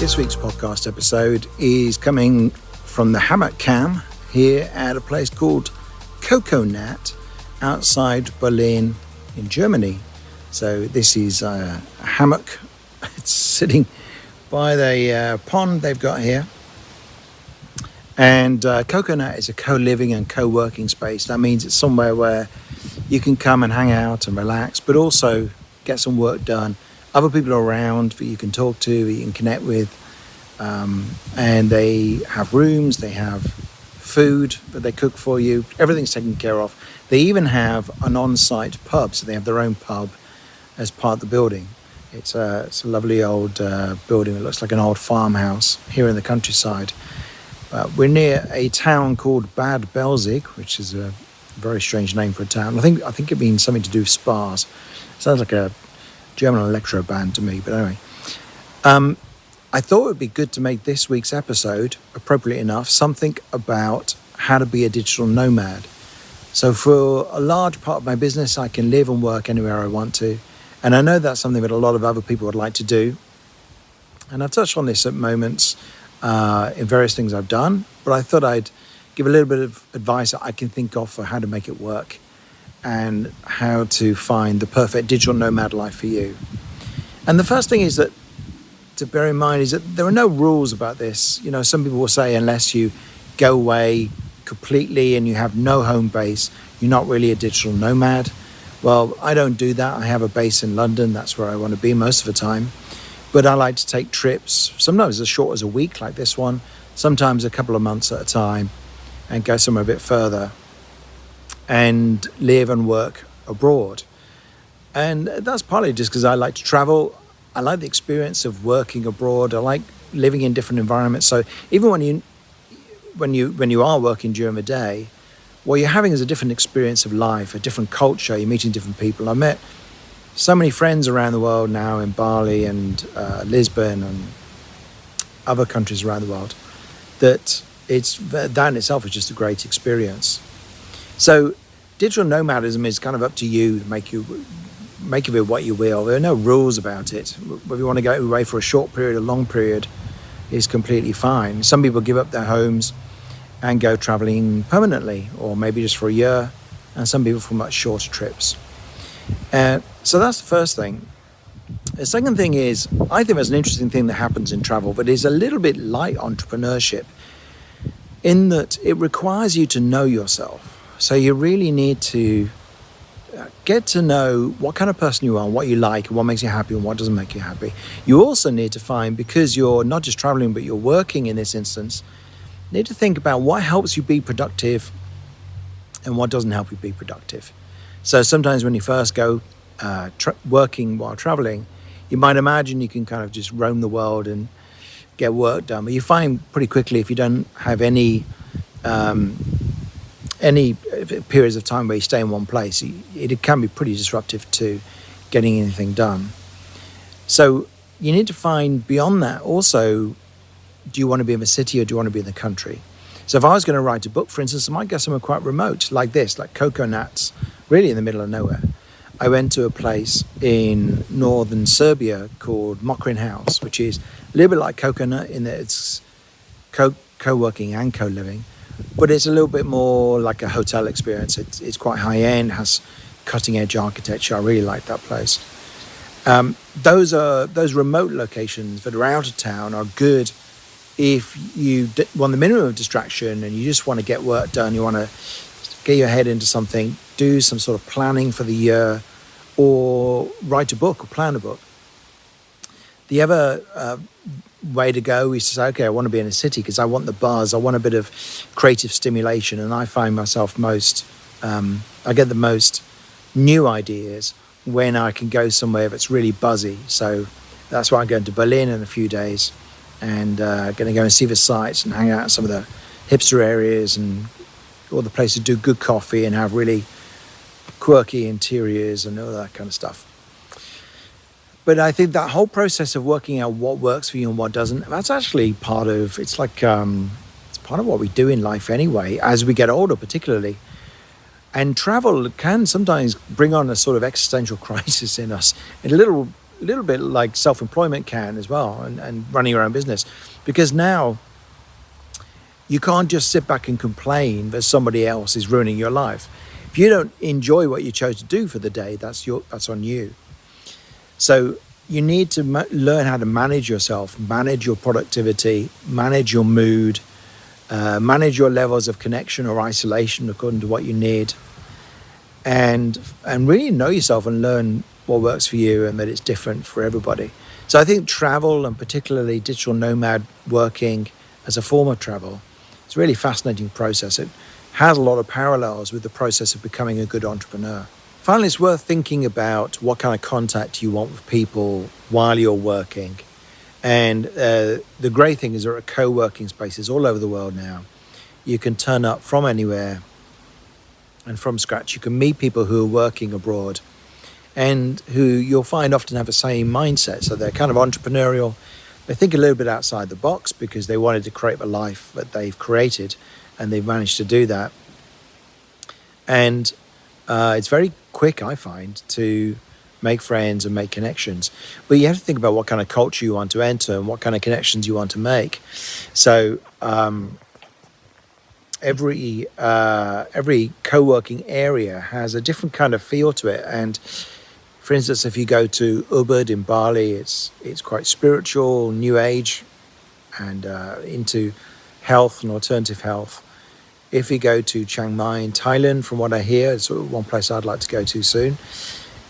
This week's podcast episode is coming from the hammock cam here at a place called Coconat outside Berlin in Germany. So this is a hammock. It's sitting by the pond they've got here. And Coconat is a co-living and co-working space. That means it's somewhere where you can come and hang out and relax, but also get some work done. Other people are around that you can talk to, that you can connect with. And they have rooms, they have food that they cook for you. Everything's taken care of. They even have an on-site pub, so they have their own pub as part of the building. It's a lovely old building. It looks like an old farmhouse here in the countryside. We're near a town called Bad Belzig, which is a very strange name for a town. I think it means something to do with spas. Sounds like a German electro band to me, but anyway. I thought it would be good to make this week's episode, appropriately enough, something about how to be a digital nomad. So for a large part of my business, I can live and work anywhere I want to. And I know that's something that a lot of other people would like to do. And I've touched on this at moments in various things I've done, but I thought I'd give a little bit of advice that I can think of for how to make it work and how to find the perfect digital nomad life for you. And the first thing is that to bear in mind is that there are no rules about this. You know, some people will say unless you go away completely and you have no home base, you're not really a digital nomad. Well, I don't do that. I have a base in London. That's where I want to be most of the time. But I like to take trips, sometimes as short as a week like this one, sometimes a couple of months at a time, and go somewhere a bit further and live and work abroad. And that's partly just because I like to travel. I like the experience of working abroad. I like living in different environments. So even when you are working during the day, what you're having is a different experience of life, a different culture. You're meeting different people. I've met so many friends around the world now in Bali and Lisbon and other countries around the world that that in itself is just a great experience. So digital nomadism is kind of up to you to make of it what you will. There are no rules about it. Whether you want to go away for a short period, a long period is completely fine. Some people give up their homes and go traveling permanently, or maybe just for a year, and some people for much shorter trips. So that's the first thing. The second thing is, I think there's an interesting thing that happens in travel, but it's a little bit like entrepreneurship in that it requires you to know yourself. So you really need to get to know what kind of person you are, what you like, and what makes you happy and what doesn't make you happy. You also need to find, because you're not just traveling, but you're working in this instance, you need to think about what helps you be productive and what doesn't help you be productive. So sometimes when you first go working while traveling, you might imagine you can kind of just roam the world and get work done. But you find pretty quickly if you don't have any periods of time where you stay in one place, it can be pretty disruptive to getting anything done. So you need to find beyond that also, do you want to be in the city or do you want to be in the country? So if I was going to write a book, for instance, I might go somewhere quite remote like this, like Coconats, really in the middle of nowhere. I went to a place in northern Serbia called Mokrin House, which is a little bit like Coconut in that it's co-working and co-living, but it's a little bit more like a hotel experience. It's quite high-end, has cutting-edge architecture. I really like that place. Those remote locations that are out of town are good if you want the minimum of distraction and you just want to get work done, you want to get your head into something, do some sort of planning for the year, or write a book or plan a book. The other way to go is to say, okay, I want to be in a city because I want the buzz, I want a bit of creative stimulation, and I find myself I get the most new ideas when I can go somewhere that's really buzzy. So that's why I'm going to Berlin in a few days and going to go and see the sights and hang out in some of the hipster areas and all the places to do good coffee and have really quirky interiors and all that kind of stuff. But I think that whole process of working out what works for you and what doesn't, that's actually part of, it's part of what we do in life anyway, as we get older particularly. And travel can sometimes bring on a sort of existential crisis in us. In a little little bit like self-employment can as well, and running your own business, because now you can't just sit back and complain that somebody else is ruining your life. If you don't enjoy what you chose to do for the day, that's on you. So you need to learn how to manage yourself, manage your productivity, manage your mood, manage your levels of connection or isolation according to what you need, and really know yourself and learn what works for you, and that it's different for everybody. So I think travel, and particularly digital nomad working as a form of travel, it's a really fascinating process. It has a lot of parallels with the process of becoming a good entrepreneur. Finally, it's worth thinking about what kind of contact you want with people while you're working. And the great thing is there are co-working spaces all over the world now. You can turn up from anywhere and from scratch. You can meet people who are working abroad and who you'll find often have the same mindset. So they're kind of entrepreneurial. They think a little bit outside the box because they wanted to create a life that they've created, and they've managed to do that. And it's very quick, I find, to make friends and make connections. But you have to think about what kind of culture you want to enter and what kind of connections you want to make. So every co-working area has a different kind of feel to it. And for instance, if you go to Ubud in Bali, it's quite spiritual, new age, and into health and alternative health. If you go to Chiang Mai in Thailand, from what I hear, it's one place I'd like to go to soon.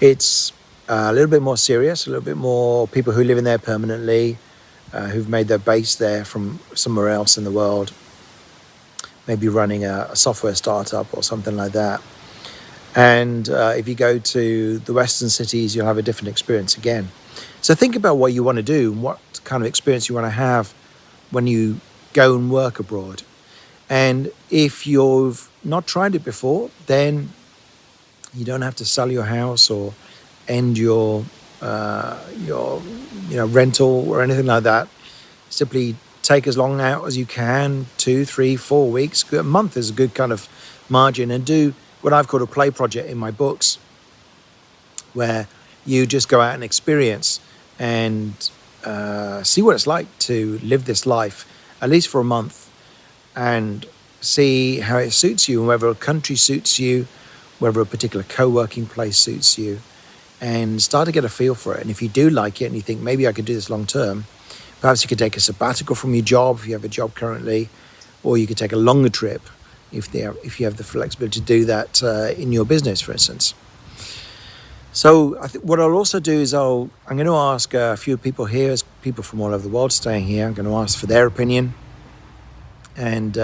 It's a little bit more serious, a little bit more people who live in there permanently, who've made their base there from somewhere else in the world, maybe running a software startup or something like that. And if you go to the Western cities, you'll have a different experience again. So think about what you want to do and what kind of experience you want to have when you go and work abroad. And if you've not tried it before, then you don't have to sell your house or end your rental or anything like that. Simply take as long out as you can, 2, 3, 4 weeks. A month is a good kind of margin, and do what I've called a play project in my books, where you just go out and experience and see what it's like to live this life, at least for a month, and see how it suits you, and whether a country suits you, whether a particular co-working place suits you, and start to get a feel for it. And if you do like it and you think, maybe I could do this long term, perhaps you could take a sabbatical from your job if you have a job currently, or you could take a longer trip if you have the flexibility to do that in your business, for instance. So I think what I'll also do is I'm going to ask a few people here, as people from all over the world staying here. I'm going to ask for their opinion and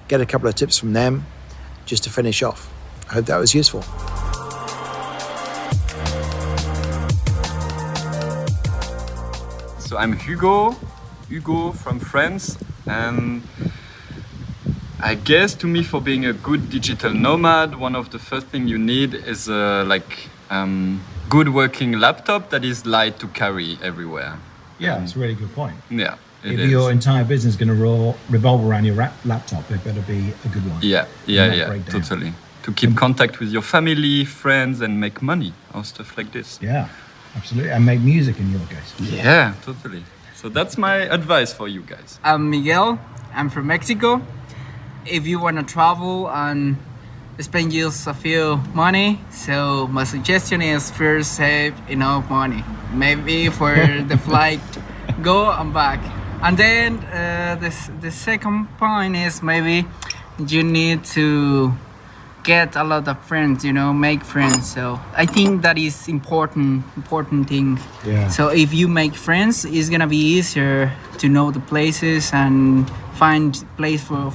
get a couple of tips from them just to finish off. I hope that was useful. So I'm Hugo from France, and I guess to me, for being a good digital nomad, one of the first things you need is good working laptop that is light to carry everywhere. Yeah, that's a really good point. Yeah. If your entire business is going to revolve around your laptop, it better be a good one. Yeah, totally. To keep contact with your family, friends, and make money or stuff like this. Yeah, absolutely. And make music in your case. Yeah, totally. So that's my advice for you guys. I'm Miguel. I'm from Mexico. If you want to travel and spend just a few money, so my suggestion is first save enough money. Maybe for the flight, go and back. And then the second point is maybe you need to get a lot of friends, make friends. So I think that is important thing. Yeah. So if you make friends, it's gonna be easier to know the places and find place for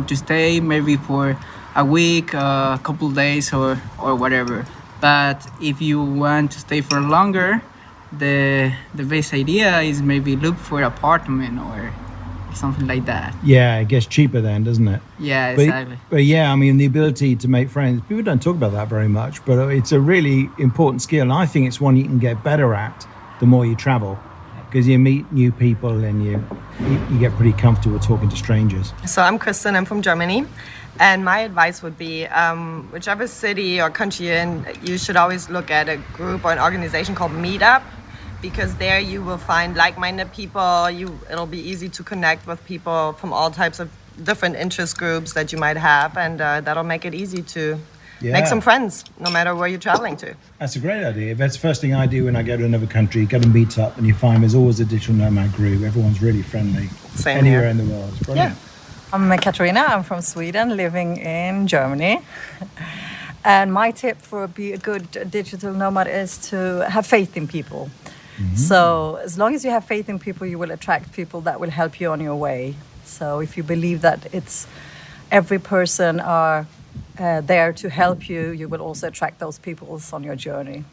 to stay, maybe for a week, a couple days or whatever. But if you want to stay for longer, the best idea is maybe look for an apartment or something like that. Yeah, it gets cheaper then, doesn't it? Yeah, exactly. But yeah, I mean, the ability to make friends, people don't talk about that very much, but it's a really important skill. And I think it's one you can get better at the more you travel, because you meet new people and you get pretty comfortable talking to strangers. So I'm Kristen, I'm from Germany. And my advice would be, whichever city or country you're in, you should always look at a group or an organization called Meetup. because there you will find like-minded people. It'll be easy to connect with people from all types of different interest groups that you might have, and that'll make it easy to make some friends no matter where you're traveling to. That's a great idea. That's the first thing I do when I go to another country. Go to meet up, and you find there's always a digital nomad group. Everyone's really friendly. Same anywhere here. in the world. It's brilliant. I'm Katarina. I'm from Sweden, living in Germany. And my tip for be a good digital nomad is to have faith in people. So as long as you have faith in people, you will attract people that will help you on your way. So if you believe that it's every person are there to help you, you will also attract those people on your journey.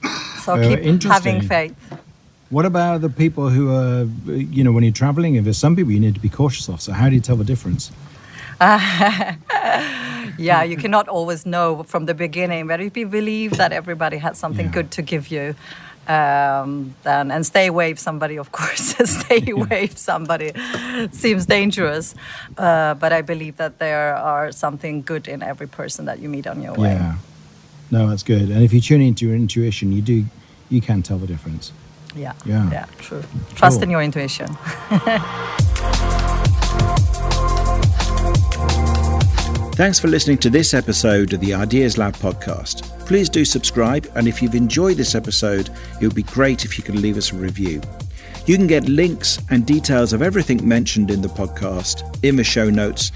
So keep having faith. What about the people who are, when you're traveling, if there's some people you need to be cautious of, so how do you tell the difference? Yeah, you cannot always know from the beginning, but if you believe that everybody has something good to give you, then and stay away if somebody, of course, stay away if somebody seems dangerous. But I believe that there are something good in every person that you meet on your way. Yeah, no, that's good. And if you tune into your intuition, you can tell the difference. Yeah, true. Trust in your intuition. Thanks for listening to this episode of the Ideas Lab podcast. Please do subscribe, and if you've enjoyed this episode, it would be great if you could leave us a review. You can get links and details of everything mentioned in the podcast in the show notes,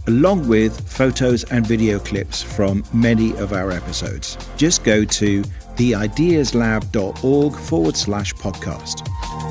along with photos and video clips from many of our episodes. Just go to theideaslab.org/podcast.